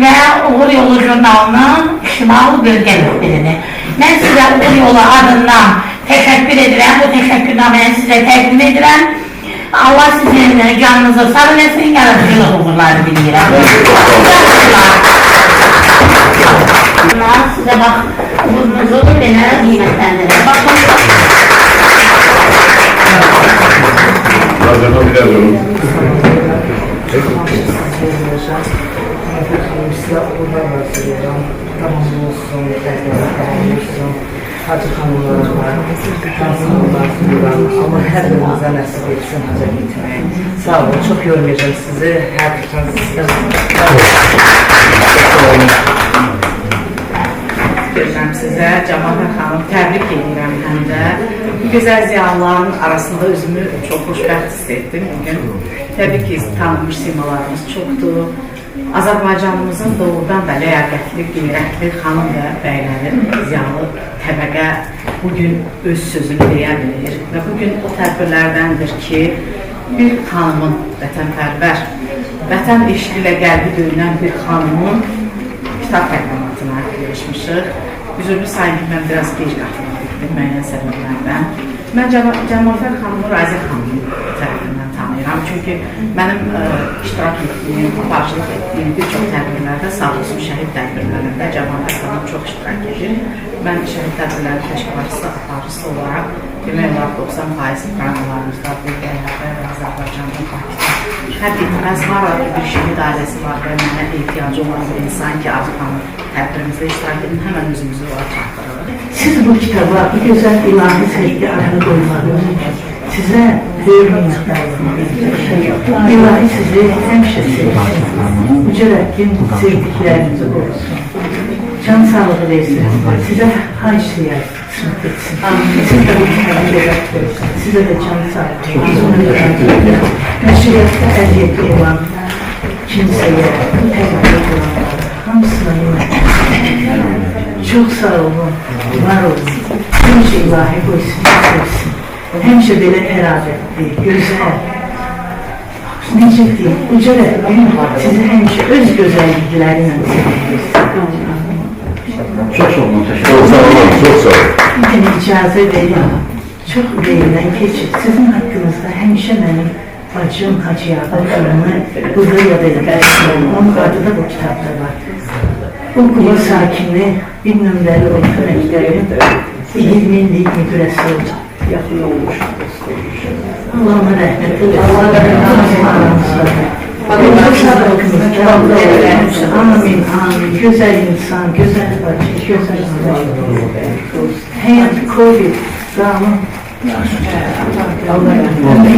və Uğur Yolu jurnalının Şimal bölgə müxbiridir. Mən sizə Uğur Yolu adından təşəkkür edirəm, bu təşəkkürnaməyi sizə təqdim edirəm. Allah sizin canınızı sağ eləsin, yaradıcılıq uğurları bilirəm. Sizə bax, uğurunuzu belə qiymətləndirir. Baxın. Sizə uğurlar arzu edirəm. Tamam olsun, dərslərə tamam olsun. Hacı xanımlar var, xanımlar sunuram. Allah hər birinizə nəsib etsin hacı gitmək. Sağ olun, çox yormayacağım sizi. Hər Görürəm sizə, Cəmaət xanım, təbrik edirəm həm də. Bu gözəl ziyalıların arasında özümü çox xoşbəxt hiss etdim bugün. Təbii ki, tanınmış simalarımız çoxdur. Azərbaycanımızın doğrudan da ləyaqətli, qeyrətli xanım və bəyləri, ziyalı təbəqə bugün öz sözünü deyə bilir. Və bugün o tədbirlərdəndir ki, bir xanımın vətənpərvər, vətən eşqi ilə qəlbi döyünən bir xanımın kitab təqdimatına yarışmışıq. Üzrlü sayın ki, mən biraz gec qatılmışdım müəyyən səbəblərdən. Mən Cəmaət xanımı Raziyə xanımın tərəfindən tanıyıram. Çünki mənim iştirak etdiyim, aparıcılıq etdiyim bir çox tədbirlərdə, sağ olsun şəhid tədbirlərində Cəmaət xanım çox iştirak edir. Mən şəhid tədbirləri təşkilatçısı, aparıcısı olaraq demək olar 90% proqramlarımızda bu dəyərdə və Azərbaycanda Bakıda hər etməz var bir şəhid ailəsi var və mənə ehtiyacı olan bir insan ki, Arzu xanım tədbirimizdə iştirak edin, həmən özümüzü olar çatdırırıq. Siz bu kitaba bir gözəl ilahi sevgi adını qoymadınız. Sizə böyük minnətdarlıq. İlahi sizi həmişə sevsin. Yüce Rəbbim sevdiklərinizi qorusun. Can sağlığı versin. Sizə hayşiyə qismət etsin. Siz də bu kitabı versin. Sizə də can sağlığı. Məşriyyətdə əziyyətli olan kimsəyə, təqdir olanlara, hamısına çok sağ olun, var olun. Həmişə ilahi qoysun, sevsin. Həmişə belə ərabətli, gözəl. Necə deyim, uca Rəbbim sizi həmişə öz gözəllikləri ilə sevirsin. Çox sağ olun, təşəkkür Çok sağ olun, çok sağ olun. Bir icazə verin, çox ürəyimdən keçib. Sizin haqqınızda həmişə mənim bacım Hacı Yaqub xanımı burada yad edilmişəm. Onun adı da bu kitabda var. Bu Quba sakini bir nömrəli orta məktəbin 20 illik müdürəsi oldu. Yaxın olmuş. Allah'ına rəhmət edin. Allah'a rəhmət edin. Amin, amin. Gözəl insan, gözəl bacı, gözəl insan. Həyat, Covid, qanun. Allah rəhmət edin.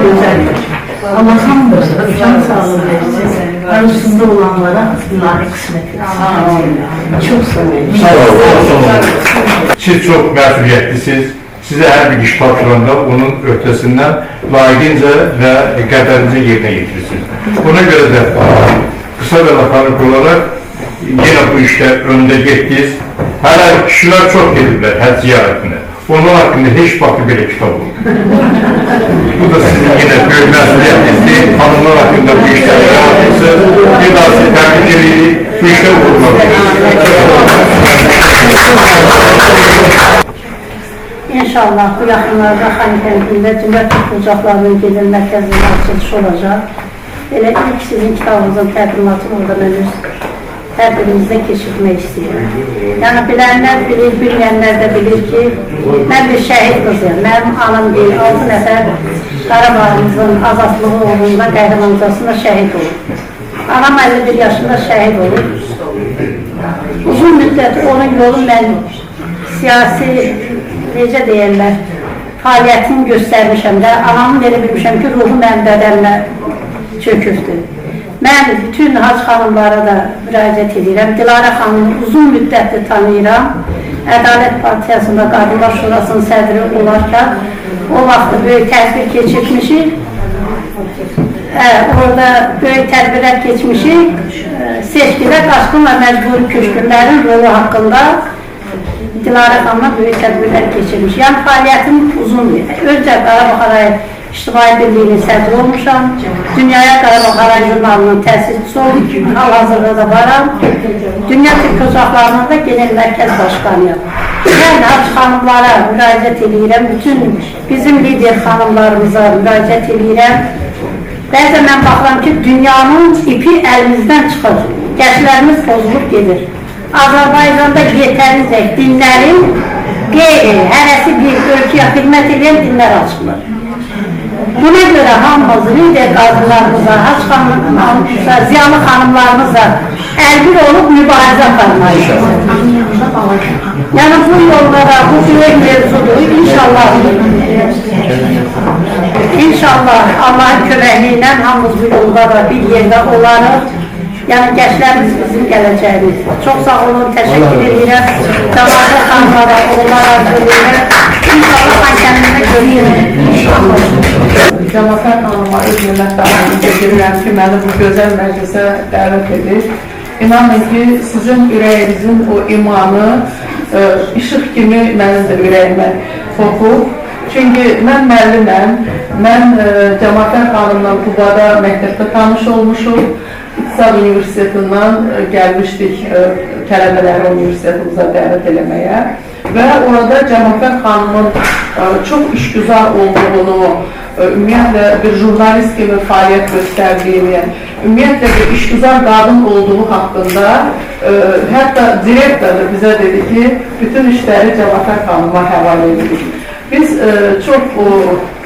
Gözəl bacı. Allah hamımıza can sağlığı versin, arasında olanlara ilahi kısmet etsin. Çok sağ olun. Sağ olun. Siz çok məsuliyyətlisiniz. Sizə hər bir iş tapşıranda onun öhdəsindən layiqincə və qədərincə yerinə yetirirsiniz. Buna görə də qısa və lafarik olaraq yenə bu işdə önündə getdiniz. Hələ kişilər çox gediblər həcc ziyarətinə. Onun haqqında heç vaxt belə kitab oldu. Bu da sizin yine böyük məsuliyyətinizdir. Hanımlar haqqında bu işləri yaratmışsınız. Bir daha sizi təbrik edirik. Bu işdə uğurlar. İnşallah bu yaxınlarda Xankəndində Cümhuriyət Ocaqlarının gedən mərkəzində açılış olacaq. Elə ilk sizin kitabınızın təqdimatını orada mən öz hər birimizdə keçirmək istəyirəm. Yəni bilənlər bilir, bilməyənlər də bilir ki, mən bir şəhid qızıyam. Mənim anam deyil, 6 nəfər Qarabağımızın azadlığı uğrunda qəhrəmancasında şəhid olur. Anam 51 yaşında şəhid olur. Uzun müddət onun yolu mən siyasi, necə deyirlər, fəaliyyətini göstərmişəm də, anamı belə bilmişəm ki, ruhu mənim bədənlə çökübdür. Mən bütün Hacı xanımlara da müraciət edirəm. Dilarə xanımı uzun müddətdir tanıyıram. Ədalət Partiyasında Qadınlar Şurasının sədri olarkən o vaxtı böyük tədbir keçirmişik. Orada böyük tədbirlər keçmişik. Seçkidə qaçqın və məcburi köçkünlərin rolu haqqında Dilarə xanımla böyük tədbirlər keçirmiş. Yəni fəaliyyətim uzundur. Öncə Qarabağ Xarayı İctimai Birliyinin sədri olmuşam. Dünyaya Qarabağ Xarayı jurnalının təsisçisi oldum. Hal-hazırda da varam. Dünya Türk Ocaqlarının da genel mərkəz başqanıyam. Yəni Hacı xanımlara müraciət edirəm. Bütün bizim lider xanımlarımıza müraciət edirəm. Bəzən mən baxıram ki, dünyanın ipi əlimizdən çıxır. Gəşlərimiz pozulub gedir. Azərbaycanda yetərincə dinlərin qeyri, hərəsi bir ölkəyə xidmət edən dinlər açılır. Buna görə hamımız lider qadınlarımıza, Hacı xanımlarımıza, ziyalı xanımlarımıza əlbir olub mübarizə aparmalıyıq. Yəni bu yollara, bu böyük mevzudur. İnşallah Allahın köməyi ilə hamımız bu yollara bir yerdə olarıq. Yəni gənclərimiz bizim gələcəyimiz. Çox sağ olun, təşəkkür edirəm. Cavabı xanımlara, oğullara görürəm. İnşallah Xankəndində görürəm. Cəmaət xanıma öz minnətdarlığımı bildirirəm ki, məni bu gözəl məclisə dəvət edir. İnanın ki, sizin ürəyinizin o imanı işıq kimi mənim də ürəyimə toxub. Çünki mən müəlliməm, mən Cəmaət xanımla Qubada məktəbdə tanış olmuşum. İqtisad Universitetindən gəlmişdik tələbələri universitetimizə dəvət eləməyə və orada Cəmaət xanımın çox işgüzar olduğunu, ümumiyyətlə bir jurnalist kimi fəaliyyət göstərdiyini, ümumiyyətlə bir işgüzar qadın olduğu haqqında hətta direktor da bizə dedi ki, bütün işləri Cəmaət xanıma həvalə edirik. Biz çox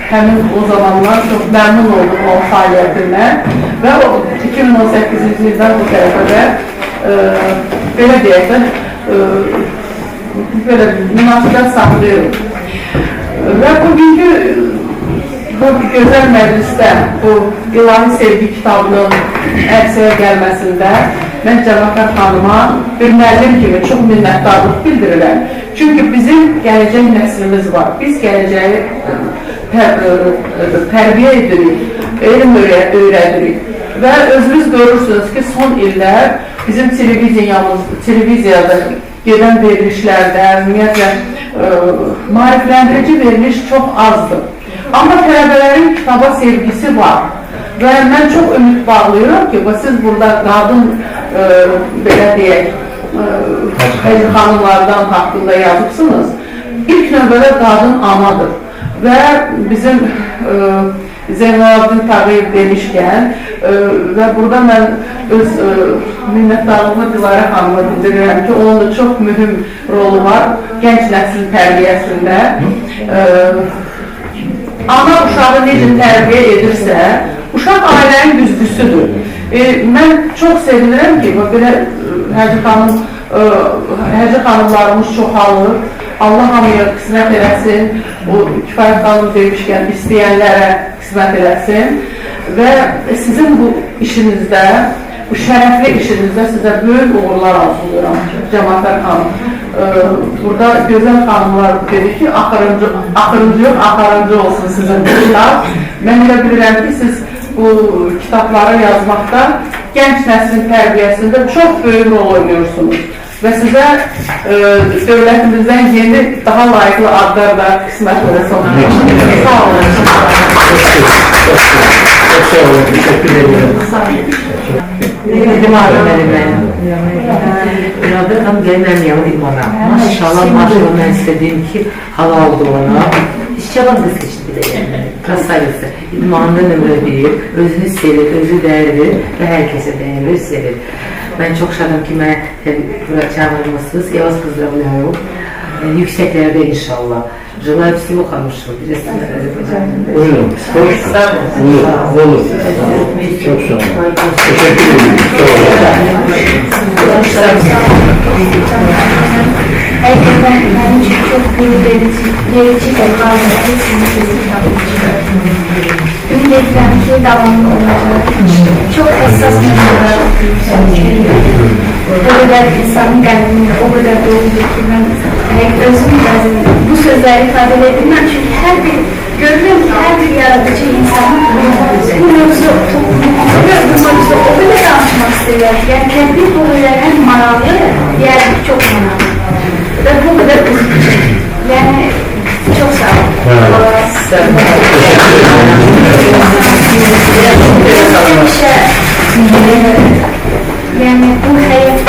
həmin o zamanlar çox məmnun olduk o fəaliyyətindən və 2018-ci ildən bu tərəfə də belə deyək də belə münasibət saxlayırıq. Və bugünkü bu gözəl məclisdə bu İlahi Sevgi kitabının ərsəyə gəlməsində mən Cəmaət xanıma bir müəllim kimi çox minnətdarlıq bildirirəm. Çünki bizim gələcək nəslimiz var. Biz gələcəyi tərbiyə edirik, elm öyrədirik. Və özünüz görürsünüz ki, son illər bizim televiziyada gedən verilişlərdə, ümumiyyətlə, maarifləndirici veriliş çox azdır. Amma tələbələrin kitaba sevgisi var. Və mən çox ümid bağlayıram ki, siz burada qadın, belə deyək, xanımlardan haqqında yazıbsınız. İlk növbədə qadın anadır. Və bizim Zeynalabdin Tağıyev demişkən və burada mən öz minnətdarlığımı Dilarə xanıma bildirirəm ki, onun da çox mühüm rolu var gənc nəslin tərbiyəsində. Ana uşağı necə tərbiyə edirsə, uşaq ailənin güzgüsüdür. Mən çox sevinirəm ki, belə Həcə xanımlarımız çoxalır. Allah hamıya qismət eləsin, o Kifayət xanım demişkən istəyənlərə qismət eləsin və sizin bu işinizdə, bu şərəfli işinizdə sizə böyük uğurlar arzulayıram Cəmaət xanım. Burada gözəl xanımlar dedi ki, axırıncı yox, axırıncı olsun sizin bu kitab. Mən elə bilirəm ki, siz bu kitabları yazmaqda gənc nəslin tərbiyəsində çox böyük rol oynuyorsunuz. Və sizə dövlətimizdən yeni, daha layiqli adlar da qismət olsun. Sağ olun. Çok sağ olun, teşekkür ederim. Dedim abi benim. Birader tam gelmem ya idmana. Maşallah ben istediğim ki halal olduğunu. İşçalan kız geçti bir de yani. Krasaylısı. İdmanında nömrə bir, özünü sevir, özü dəyerdir ve herkese dəyerdir, sevir. Ben çok şadım ki bana bura çağırmışsınız. Yavuz kızlarımla yok. Yükseklerde inşallah. Желаю всего хорошего. Buyurun. Olur. Çok sağ olun. Teşekkür ederim. Herkesten bence çok gerici ve fazla ümidetlenki devamlı olacak. Çok hassas noktalar. O kadar insanın kalbini o kadar doğrudur ki ben özüm lazım. Bu sözleri ifade edebilmem çünkü her bir görüyorum ki her bir yaratıcı insanın bu mevzu toplumumuzda o kadar anlatmak istiyor. Yani kendi konuyla hem manalı, diğer çok manalı. Ve bu kadar üzücü. Yani çok sağ olun. Yani bu hayat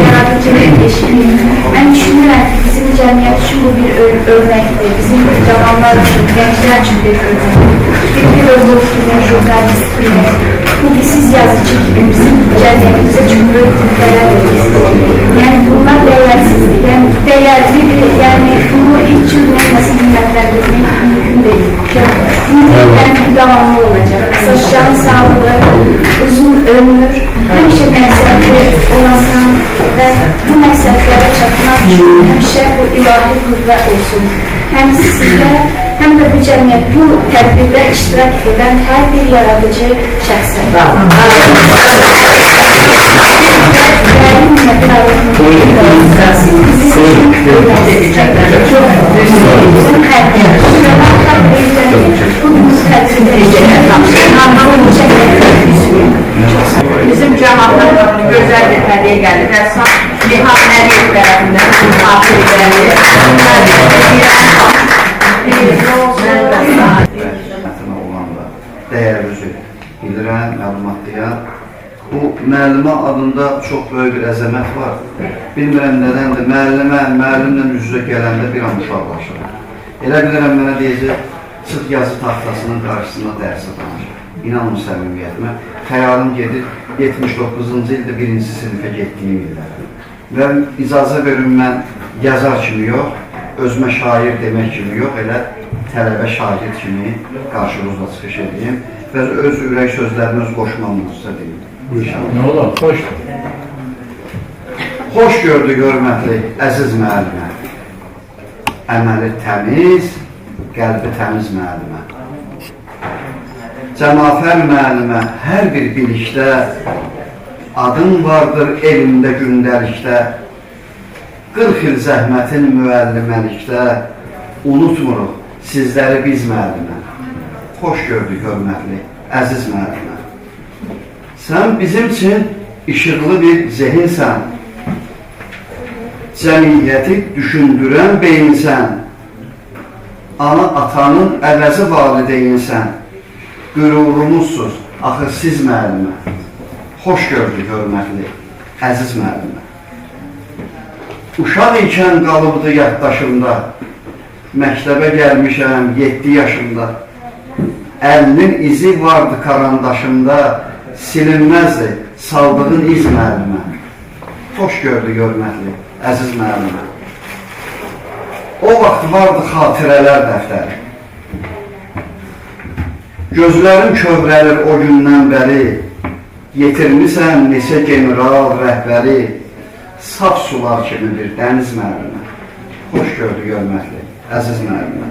yaratıcılık eşliği. Ben düşünürüm ki bizim cemiyet için bu bir örnektir. Bizim zamanlar için, gençler için bir örnek. Bir filozof gibi, jurnalist gibi, publisiz yazıcı gibi bizim cemiyetimize çok büyük değerler veriyoruz. Yani bunlar değersizlik. Yani değerli bir, yani bunu ilk cümlemesi milletlendirmek mümkün değil. Yani bir devamlı olacak. Kısa can sağlığı, uzun ömür, her şey mesela məqsədlərə çatmaq üçün həmişə bu ilahi qüvvə olsun. Həm sizdə, həm də bu cəmiyyət, bu tədbirdə iştirak edən hər bir yaradıcı şəxsə. Bizim cemaatlarımızın gözəl bir hədiyyə gəlir. Rəssam Nihan Əliyev tərəfindən mühafir edilir. Xidmətimə olan da dəyərli bilirəm, məlumatlıya. Bu müəllimə adında çox böyük bir əzəmət var. Bilmirəm nədəndir, müəllimlə üz-üzə gələndə bir an uşaqlaşır. Elə bilirəm mənə deyəcək, çıx yazı taxtasının qarşısında dərsə danışır. İnanın səmimiyyətimə. Xəyalım gedir, 79-cu ildə 1-ci sinifə getdiyim illərdir. Və icazə verin, mən yazar kimi yox, özümə şair demək kimi yox, elə tələbə şagird kimi qarşınızda çıxış edeyim və öz ürək sözlərini öz qoşmamızda deyim. Ne olur? Hoşdur. Xoş gördük, hörmətli, əziz müəllimə. Əməli təmiz, qəlbi təmiz müəllimə. Cəmafər müəllimə, hər bir bilikdə adın vardır elmdə gündəlikdə. 40 il zəhmətin müəlliməlikdə unutmuruq sizləri biz müəllimə. Xoş gördük, hörmətli, əziz müəllimə. Sən bizim üçün işıqlı bir zehinsən, cəmiyyəti düşündürən beyinsən, ana atanın əvəzi valideyinsən, qürurumuzsuz, axı siz müəllimə. Xoş gördük, hörmətli, əziz müəllimə. Uşaq ikən qalıbdı yaddaşımda, məktəbə gəlmişəm 7 yaşımda, əlinin izi vardı karandaşımda, silinməzdi saldığın iz müəllimə. Xoş gördük, hörmətli, əziz müəllimə. O vaxt vardı xatirələr dəftəri. Gözlərim kövrəlir o gündən bəri, yetirmisən neçə general rəhbəri, saf sular kimi bir dəniz müəllimə. Xoş gördük, hörmətli, əziz müəllimə.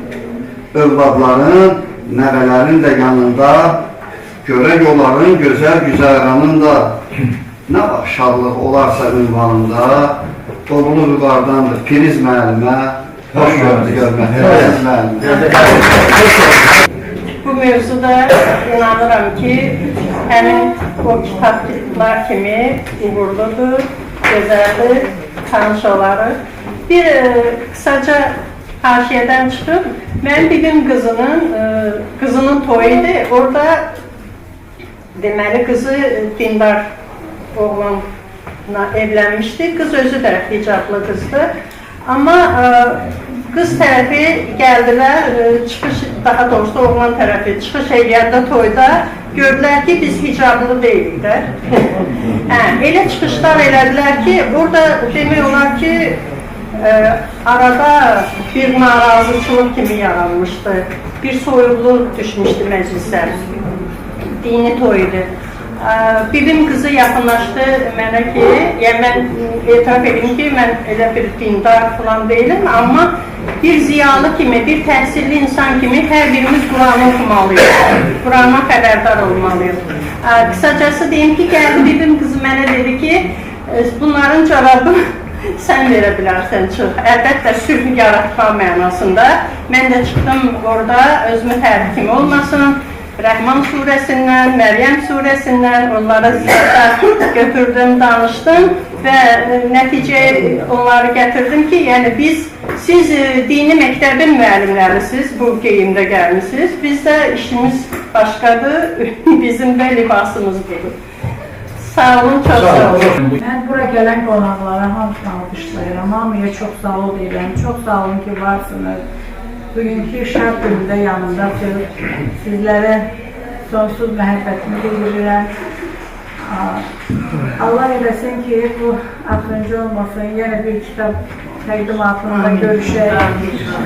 Övladların, nəvələrin də yanında, görək onların gözəl güzəranında, nə var şadlıq olarsa ünvanında, doğulu yuvardandır Firiz müəllimə. Xoş gördük, hörmətli, əziz müəllimə. Bu mövzuda inanıram ki, həmin o kitablar kimi uğurludur, gözəldir, tanış olarıq. Bir kısaca haşiyədən çıxıb, mənim bibim qızının toyuydu. Orada deməli qızı dindar oğlanla evlənmişdi. Qız özü də hicablı qızdı. Amma qız tərəfi gəldilər, çıxış, daha doğrusu oğlan tərəfi çıxış eləyəndə toyda gördülər ki, biz hicablı deyilik də. Elə çıxışlar elədilər ki, burada demək olar ki, arada bir narazıçılıq kimi yaranmışdı. Bir soyuqluq düşmüşdü məclisə. Dini toydu. Bibim qızı yaxınlaşdı mənə ki, yəni mən etiraf edim ki, mən elə bir dindar falan deyiləm, amma bir ziyalı kimi, bir təhsilli insan kimi hər birimiz Quranı oxumalıyıq, Qurandan xəbərdar olmalıyıq. Qısacası deyim ki, gəldi bibim qızı mənə dedi ki, bunların cavabını sən verə bilərsən, çıx. Əlbəttə, sülh yaratma mənasında. Mən də çıxdım orada, özümü tərif kimi olmasın. Rəhman surəsindən, Məryəm surəsindən onlara ziyarətə götürdüm, danışdım və nəticəyə onları gətirdim ki, yəni siz dini məktəbin müəllimlərisiniz, bu geyimdə gəlmişsiniz. Bizdə işimiz başqadır, bizim də libasımız budur. Sağ olun, çox sağ olun. Mən bura gələn qonaqlara hamısını alqışlayıram, hamıya çox sağ ol deyirəm, çox sağ olun ki, varsınız. Bugünkü şad günündə yanındasınız. Sizlərə sonsuz məhəbbətimi bildirirəm. Allah eləsin ki, bu axırıncı olmasın, yenə bir kitab təqdimatında görüşək.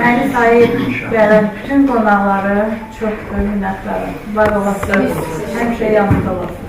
Məni sayıb gələn bütün qonaqları çox minnətdarım. Var olasınız, həmişə yanında olasınız.